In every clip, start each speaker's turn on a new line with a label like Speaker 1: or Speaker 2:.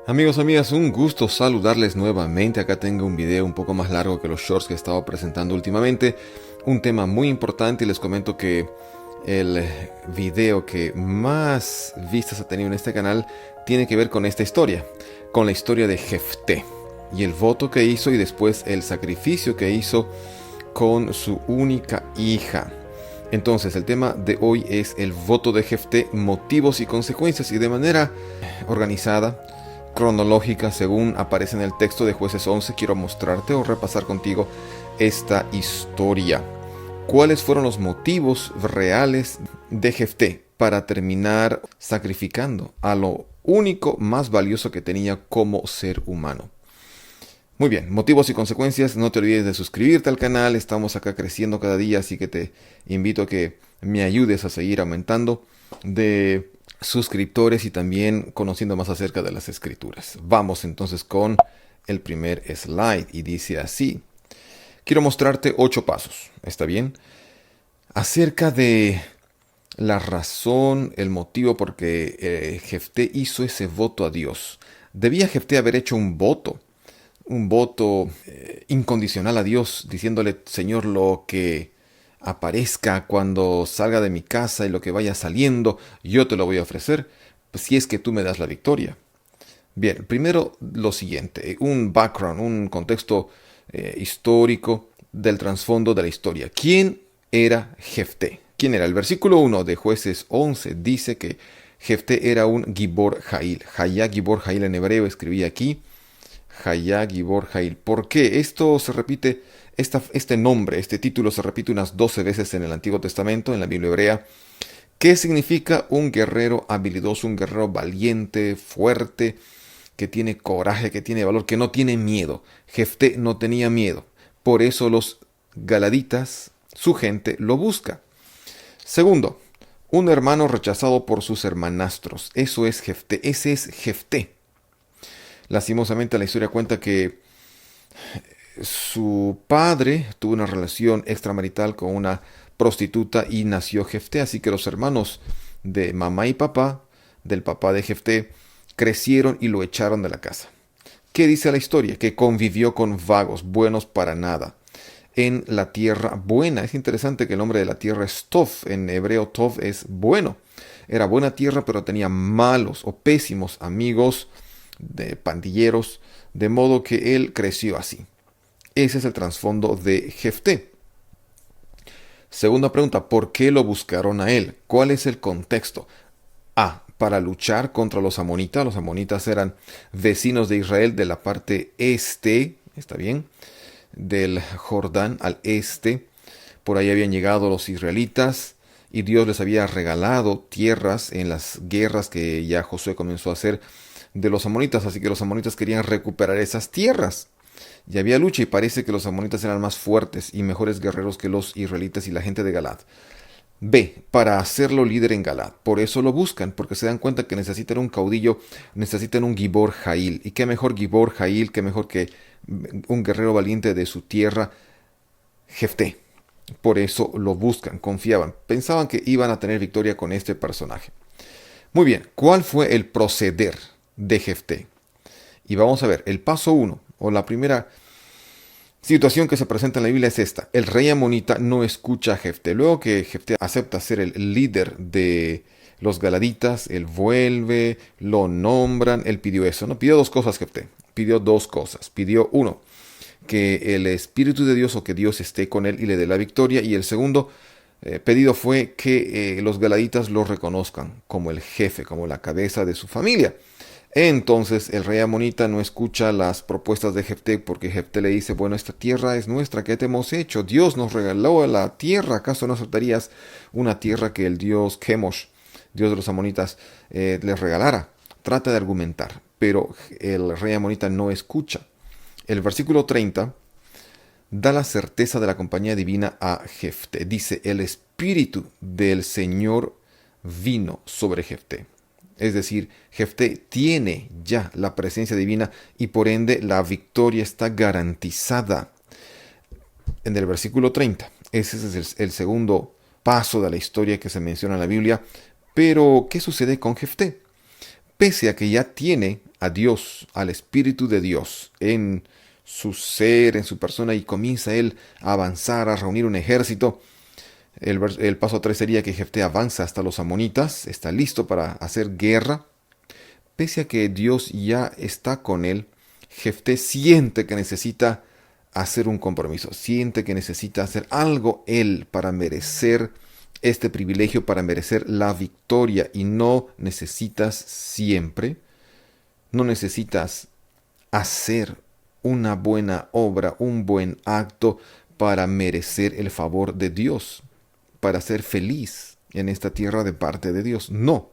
Speaker 1: Amigos, amigas, un gusto saludarles nuevamente. Acá tengo un video un poco más largo que los shorts que he estado presentando últimamente. Un tema muy importante y les comento que el video que más vistas ha tenido en este canal tiene que ver con esta historia, con la historia de Jefté y el voto que hizo y después el sacrificio que hizo con su única hija. Entonces el tema de hoy es el voto de Jefté, motivos y consecuencias, y de manera organizada, cronológica, según aparece en el texto de Jueces 11, quiero mostrarte o repasar contigo esta historia. ¿Cuáles fueron los motivos reales de Jefté para terminar sacrificando a lo único más valioso que tenía como ser humano? Muy bien, motivos y consecuencias. No te olvides de suscribirte al canal. Estamos acá creciendo cada día, así que te invito a que me ayudes a seguir aumentando de suscriptores y también conociendo más acerca de las escrituras. Vamos entonces con el primer slide y dice así. Quiero mostrarte 8 pasos, ¿está bien? Acerca de la razón, el motivo por que Jefté hizo ese voto a Dios. Debía Jefté haber hecho un voto incondicional a Dios, diciéndole: Señor, lo que aparezca cuando salga de mi casa y lo que vaya saliendo, yo te lo voy a ofrecer, pues, si es que tú me das la victoria. Bien, primero lo siguiente, un background, un contexto histórico del trasfondo de la historia. ¿Quién era Jefté? ¿Quién era? El versículo 1 de Jueces 11 dice que Jefté era un Gibor Jail. Hayá Gibor Jail en hebreo escribía aquí. Hayá Gibor Jail. ¿Por qué? Esto se repite, este nombre, este título se repite unas 12 veces en el Antiguo Testamento, en la Biblia hebrea. ¿Qué significa un guerrero habilidoso, un guerrero valiente, fuerte, que tiene coraje, que tiene valor, que no tiene miedo? Jefté no tenía miedo. Por eso los galaditas, su gente, lo busca. Segundo, un hermano rechazado por sus hermanastros. Eso es Jefté. Ese es Jefté. Lastimosamente la historia cuenta que su padre tuvo una relación extramarital con una prostituta y nació Jefté. Así que los hermanos de mamá y papá, del papá de Jefté, crecieron y lo echaron de la casa. ¿Qué dice la historia? Que convivió con vagos, buenos para nada, en la tierra buena. Es interesante que el nombre de la tierra es Tov. En hebreo Tov es bueno. Era buena tierra, pero tenía malos o pésimos amigos, de pandilleros, de modo que él creció así. Ese es el trasfondo de Jefté. Segunda pregunta, ¿por qué lo buscaron a él? ¿Cuál es el contexto? Para luchar contra los amonitas. Los amonitas eran vecinos de Israel de la parte este, ¿está bien?, del Jordán al este. Por ahí habían llegado los israelitas y Dios les había regalado tierras en las guerras que ya Josué comenzó a hacer de los amonitas, así que los amonitas querían recuperar esas tierras. Y había lucha y parece que los amonitas eran más fuertes y mejores guerreros que los israelitas y la gente de Galad. Para hacerlo líder en Galad. Por eso lo buscan, porque se dan cuenta que necesitan un caudillo, necesitan un Gibor Jail. ¿Y qué mejor Gibor Jail, qué mejor que un guerrero valiente de su tierra, Jefté? Por eso lo buscan, confiaban, pensaban que iban a tener victoria con este personaje. Muy bien, ¿cuál fue el proceder de Jefté? Y vamos a ver, el paso 1, o la primera situación que se presenta en la Biblia es esta. El rey amonita no escucha a Jefté. Luego que Jefté acepta ser el líder de los galaditas, él vuelve, lo nombran, él pidió eso, ¿no? Pidió dos cosas Jefté. Pidió dos cosas. Pidió, uno, que el Espíritu de Dios o que Dios esté con él y le dé la victoria. Y el segundo pedido fue que los galaditas lo reconozcan como el jefe, como la cabeza de su familia. Entonces el rey amonita no escucha las propuestas de Jefté, porque Jefté le dice: bueno, esta tierra es nuestra, ¿qué te hemos hecho? Dios nos regaló la tierra, ¿acaso no aceptarías una tierra que el dios Chemosh, dios de los amonitas, les regalara? Trata de argumentar, pero el rey amonita no escucha. El versículo 30 da la certeza de la compañía divina a Jefté. Dice: el espíritu del Señor vino sobre Jefté. Es decir, Jefté tiene ya la presencia divina y por ende la victoria está garantizada. En el versículo 30, ese es el segundo paso de la historia que se menciona en la Biblia. Pero, ¿qué sucede con Jefté? Pese a que ya tiene a Dios, al Espíritu de Dios en su ser, en su persona, y comienza él a avanzar, a reunir un ejército. El paso 3 sería que Jefté avanza hasta los amonitas, está listo para hacer guerra. Pese a que Dios ya está con él, Jefté siente que necesita hacer un compromiso, siente que necesita hacer algo él para merecer este privilegio, para merecer la victoria. Y no necesitas siempre, no necesitas hacer una buena obra, un buen acto para merecer el favor de Dios, para ser feliz en esta tierra de parte de Dios. No.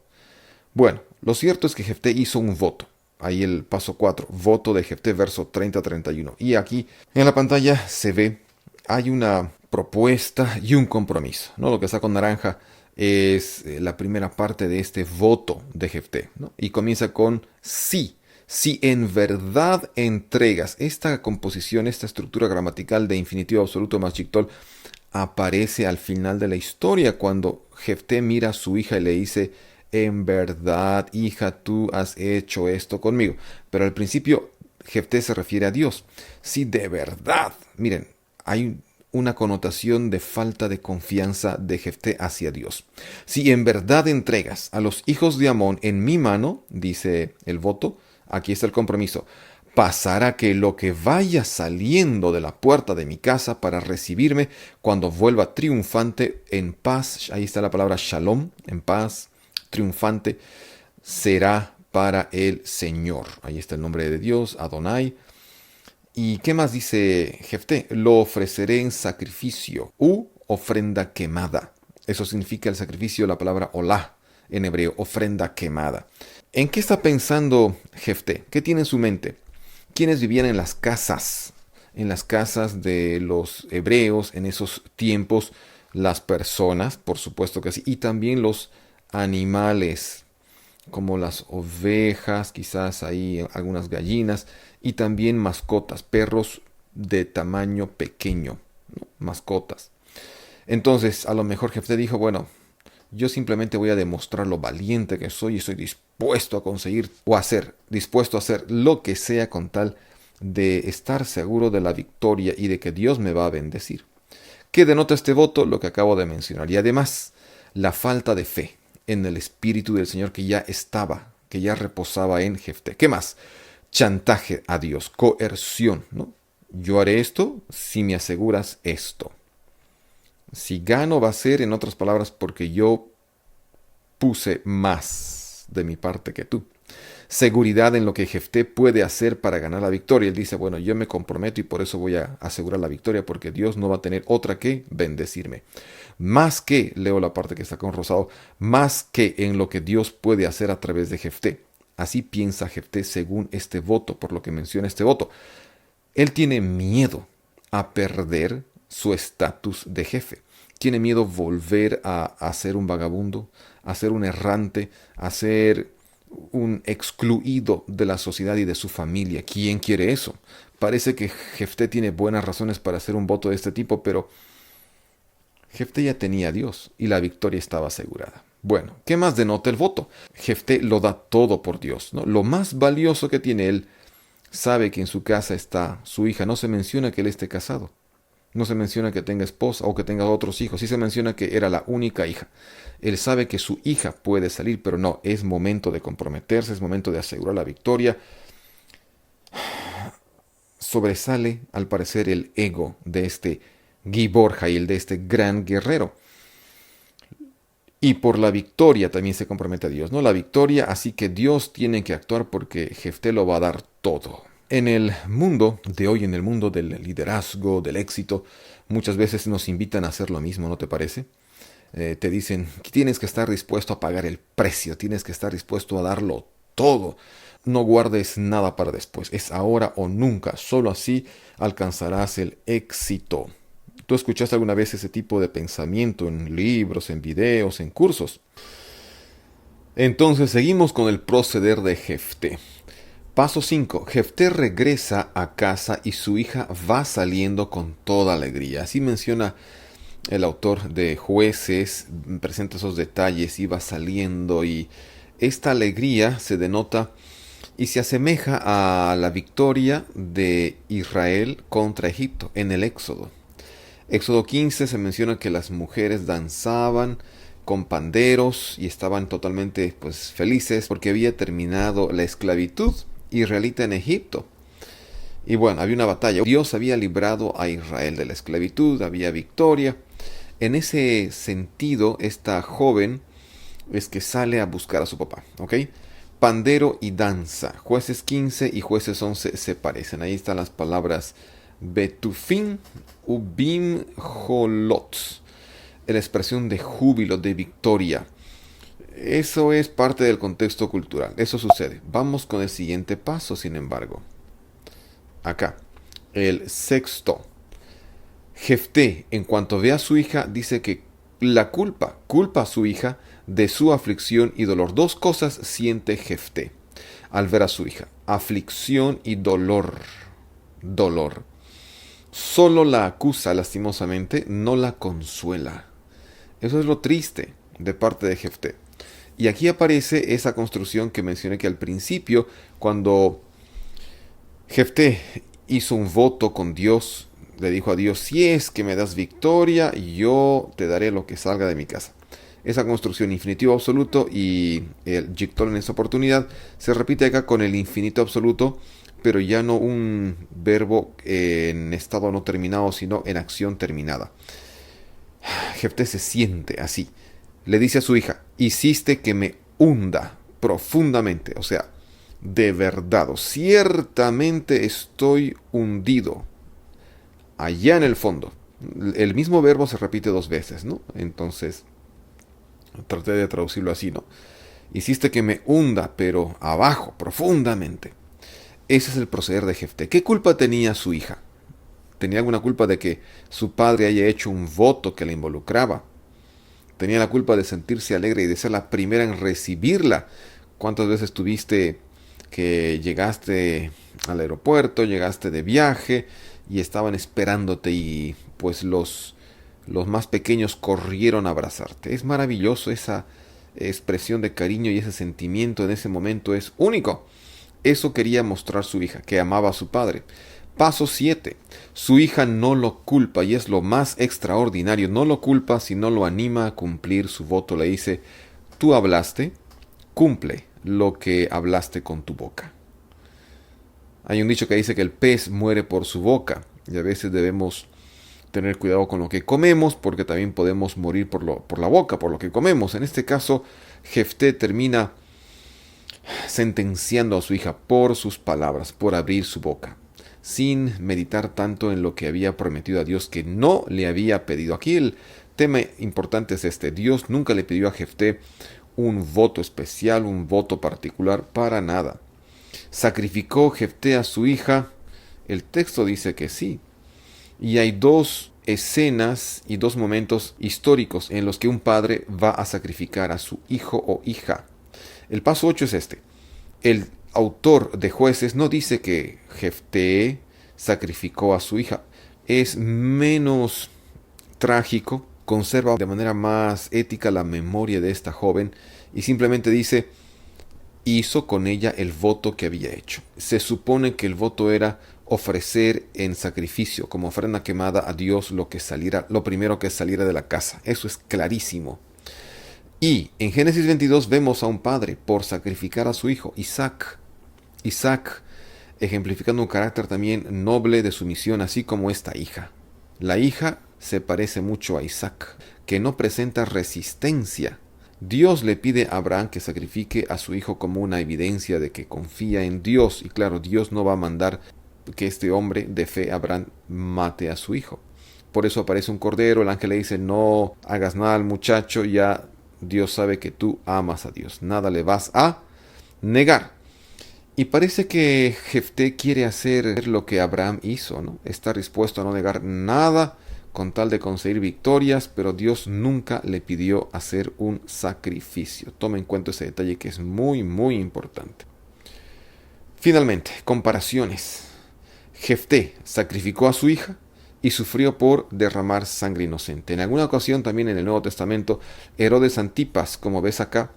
Speaker 1: Bueno, lo cierto es que Jefté hizo un voto. Ahí el paso 4, voto de Jefté, verso 30-31. Y aquí en la pantalla se ve, hay una propuesta y un compromiso, ¿no? Lo que está con naranja es la primera parte de este voto de Jefté, ¿no? Y comienza con sí. Si en verdad entregas. Esta composición, esta estructura gramatical de infinitivo absoluto más chictol aparece al final de la historia, cuando Jefté mira a su hija y le dice: en verdad, hija, tú has hecho esto conmigo. Pero al principio Jefté se refiere a Dios. Si de verdad, miren, hay una connotación de falta de confianza de Jefté hacia Dios. Si en verdad entregas a los hijos de Amón en mi mano, dice el voto, aquí está el compromiso: pasará que lo que vaya saliendo de la puerta de mi casa para recibirme cuando vuelva triunfante en paz, ahí está la palabra shalom, en paz, triunfante, será para el Señor. Ahí está el nombre de Dios, Adonai. ¿Y qué más dice Jefté? Lo ofreceré en sacrificio u ofrenda quemada. Eso significa el sacrificio, la palabra olá en hebreo, ofrenda quemada. ¿En qué está pensando Jefté? ¿Qué tiene en su mente? ¿Quiénes vivían en las casas? En las casas de los hebreos en esos tiempos, las personas, por supuesto que sí, y también los animales, como las ovejas, quizás ahí algunas gallinas, y también mascotas, perros de tamaño pequeño, ¿no? Mascotas. Entonces, a lo mejor Jefté dijo: bueno, yo simplemente voy a demostrar lo valiente que soy y estoy dispuesto a conseguir o dispuesto a hacer lo que sea con tal de estar seguro de la victoria y de que Dios me va a bendecir. ¿Qué denota este voto? Lo que acabo de mencionar. Y además, la falta de fe en el Espíritu del Señor que ya estaba, que ya reposaba en Jefté. ¿Qué más? Chantaje a Dios, coerción, ¿no? Yo haré esto si me aseguras esto. Si gano va a ser, en otras palabras, porque yo puse más de mi parte que tú. Seguridad en lo que Jefté puede hacer para ganar la victoria. Él dice: bueno, yo me comprometo y por eso voy a asegurar la victoria, porque Dios no va a tener otra que bendecirme. Más que, leo la parte que está con rosado, más que en lo que Dios puede hacer a través de Jefté. Así piensa Jefté según este voto, por lo que menciona este voto. Él tiene miedo a perder su estatus de jefe. Tiene miedo volver a ser un vagabundo, a ser un errante, a ser un excluido de la sociedad y de su familia. ¿Quién quiere eso? Parece que Jefté tiene buenas razones para hacer un voto de este tipo, pero Jefté ya tenía a Dios y la victoria estaba asegurada. Bueno, ¿qué más denota el voto? Jefté lo da todo por Dios, ¿no? Lo más valioso que tiene él. Sabe que en su casa está su hija. No se menciona que él esté casado. No se menciona que tenga esposa o que tenga otros hijos. Sí se menciona que era la única hija. Él sabe que su hija puede salir, pero no, es momento de comprometerse, es momento de asegurar la victoria. Sobresale, al parecer, el ego de este Gibor Jail, de este gran guerrero. Y por la victoria también se compromete a Dios, ¿no? La victoria, así que Dios tiene que actuar porque Jefté lo va a dar todo. En el mundo de hoy, en el mundo del liderazgo, del éxito, muchas veces nos invitan a hacer lo mismo, ¿no te parece? Te dicen que tienes que estar dispuesto a pagar el precio, tienes que estar dispuesto a darlo todo. No guardes nada para después, es ahora o nunca, solo así alcanzarás el éxito. ¿Tú escuchaste alguna vez ese tipo de pensamiento en libros, en videos, en cursos? Entonces seguimos con el proceder de Jefté. Paso 5. Jefté regresa a casa y su hija va saliendo con toda alegría. Así menciona el autor de Jueces, presenta esos detalles, iba saliendo y esta alegría se denota y se asemeja a la victoria de Israel contra Egipto en el Éxodo. Éxodo 15 se menciona que las mujeres danzaban con panderos y estaban totalmente pues felices porque había terminado la esclavitud israelita en Egipto. Y bueno, había una batalla. Dios había librado a Israel de la esclavitud, había victoria. En ese sentido, esta joven es que sale a buscar a su papá, ¿ok? Pandero y danza. Jueces 15 y Jueces 11 se parecen. Ahí están las palabras Betufin, Ubim, Jolot. La expresión de júbilo, de victoria. Eso es parte del contexto cultural. Eso sucede. Vamos con el siguiente paso, sin embargo. Acá, el sexto. Jefté, en cuanto ve a su hija, dice que la culpa a su hija de su aflicción y dolor. Dos cosas siente Jefté al ver a su hija: aflicción y dolor. Dolor. Solo la acusa lastimosamente, no la consuela. Eso es lo triste de parte de Jefté. Y aquí aparece esa construcción que mencioné que al principio, cuando Jefté hizo un voto con Dios, le dijo a Dios: si es que me das victoria, yo te daré lo que salga de mi casa. Esa construcción infinitivo absoluto, y el Yictol en esta oportunidad se repite acá con el infinito absoluto, pero ya no un verbo en estado no terminado, sino en acción terminada. Jefté se siente así. Le dice a su hija: hiciste que me hunda profundamente, o sea, de verdad, ciertamente estoy hundido allá en el fondo. El mismo verbo se repite dos veces, ¿no? Entonces, traté de traducirlo así, ¿no? Hiciste que me hunda, pero abajo, profundamente. Ese es el proceder de Jefté. ¿Qué culpa tenía su hija? ¿Tenía alguna culpa de que su padre haya hecho un voto que la involucraba? ¿Tenía la culpa de sentirse alegre y de ser la primera en recibirla? ¿Cuántas veces tuviste que llegaste al aeropuerto, llegaste de viaje y estaban esperándote y pues los más pequeños corrieron a abrazarte? Es maravilloso, esa expresión de cariño y ese sentimiento en ese momento es único. Eso quería mostrar su hija, que amaba a su padre. Paso 7. Su hija no lo culpa, y es lo más extraordinario. No lo culpa, sino lo anima a cumplir su voto. Le dice: tú hablaste, cumple lo que hablaste con tu boca. Hay un dicho que dice que el pez muere por su boca, y a veces debemos tener cuidado con lo que comemos, porque también podemos morir por la boca, por lo que comemos. En este caso, Jefté termina sentenciando a su hija por sus palabras, por abrir su boca, sin meditar tanto en lo que había prometido a Dios que no le había pedido. Aquí el tema importante es este: Dios nunca le pidió a Jefté un voto especial, un voto particular, para nada. ¿Sacrificó Jefté a su hija? El texto dice que sí. Y hay dos escenas y dos momentos históricos en los que un padre va a sacrificar a su hijo o hija. El paso 8 es este. El autor de Jueces no dice que Jefté sacrificó a su hija. Es menos trágico, conserva de manera más ética la memoria de esta joven y simplemente dice: hizo con ella el voto que había hecho. Se supone que el voto era ofrecer en sacrificio, como ofrenda quemada a Dios, lo primero que saliera de la casa. Eso es clarísimo. Y en Génesis 22 vemos a un padre por sacrificar a su hijo, Isaac. Isaac ejemplificando un carácter también noble de sumisión, así como esta hija. La hija se parece mucho a Isaac, que no presenta resistencia. Dios le pide a Abraham que sacrifique a su hijo como una evidencia de que confía en Dios. Y claro, Dios no va a mandar que este hombre de fe, Abraham, mate a su hijo. Por eso aparece un cordero, el ángel le dice: no hagas nada al muchacho, ya Dios sabe que tú amas a Dios, nada le vas a negar. Y parece que Jefté quiere hacer lo que Abraham hizo, ¿no? Está dispuesto a no negar nada con tal de conseguir victorias, pero Dios nunca le pidió hacer un sacrificio. Toma en cuenta ese detalle que es muy, muy importante. Finalmente, comparaciones. Jefté sacrificó a su hija y sufrió por derramar sangre inocente. En alguna ocasión también en el Nuevo Testamento, Herodes Antipas, como ves acá,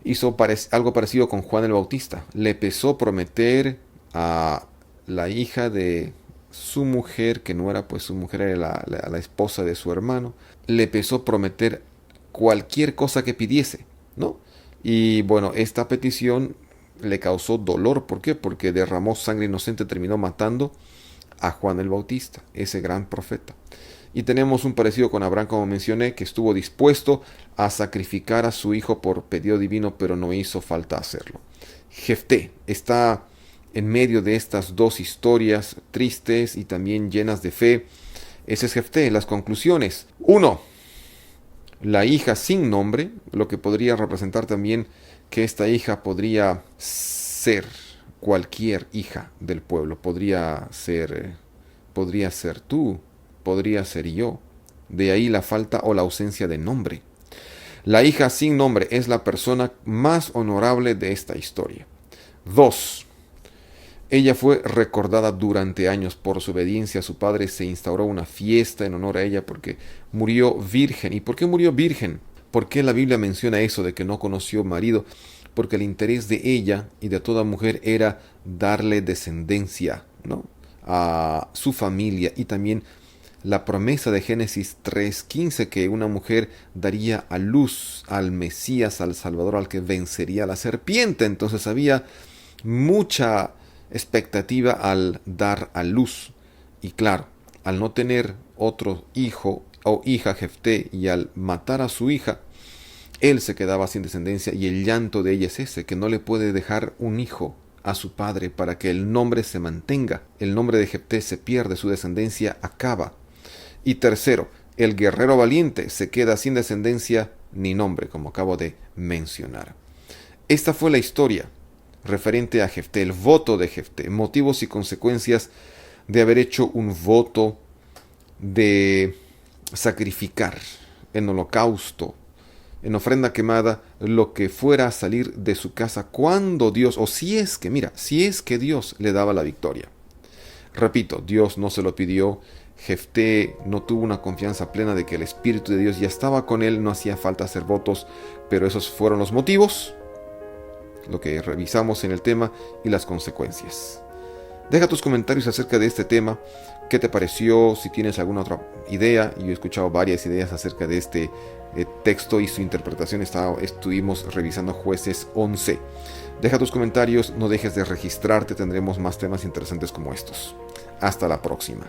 Speaker 1: Hizo algo parecido con Juan el Bautista. Le pesó prometer a la hija de su mujer, que no era pues su mujer, era la esposa de su hermano. Le pesó prometer cualquier cosa que pidiese, ¿no? Y bueno, esta petición le causó dolor. ¿Por qué? Porque derramó sangre inocente, terminó matando a Juan el Bautista, ese gran profeta. Y tenemos un parecido con Abraham, como mencioné, que estuvo dispuesto a sacrificar a su hijo por pedido divino, pero no hizo falta hacerlo. Jefté está en medio de estas dos historias tristes y también llenas de fe. Ese es Jefté. Las conclusiones. 1. La hija sin nombre, lo que podría representar también que esta hija podría ser cualquier hija del pueblo. Podría ser tú, podría ser yo. De ahí la falta o la ausencia de nombre. La hija sin nombre es la persona más honorable de esta historia. 2. Ella fue recordada durante años por su obediencia a su padre. Se instauró una fiesta en honor a ella porque murió virgen. ¿Y por qué murió virgen? ¿Por qué la Biblia menciona eso de que no conoció marido? Porque el interés de ella y de toda mujer era darle descendencia, ¿no?, a su familia, y también la promesa de Génesis 3:15, que una mujer daría a luz al Mesías, al Salvador, al que vencería a la serpiente. Entonces había mucha expectativa al dar a luz. Y claro, al no tener otro hijo o hija Jefté, y al matar a su hija, él se quedaba sin descendencia, y el llanto de ella es ese, que no le puede dejar un hijo a su padre para que el nombre se mantenga. El nombre de Jefté se pierde, su descendencia acaba. Y tercero, el guerrero valiente se queda sin descendencia ni nombre, como acabo de mencionar. Esta fue la historia referente a Jefté, el voto de Jefté, motivos y consecuencias de haber hecho un voto de sacrificar en holocausto, en ofrenda quemada, lo que fuera a salir de su casa cuando Dios, o si es que Dios le daba la victoria. Repito, Dios no se lo pidió. Jefté no tuvo una confianza plena de que el Espíritu de Dios ya estaba con él, no hacía falta hacer votos, pero esos fueron los motivos, lo que revisamos en el tema, y las consecuencias. Deja tus comentarios acerca de este tema. ¿Qué te pareció? Si tienes alguna otra idea. Yo he escuchado varias ideas acerca de este texto y su interpretación. Estuvimos revisando Jueces 11. Deja tus comentarios, no dejes de registrarte, tendremos más temas interesantes como estos. Hasta la próxima.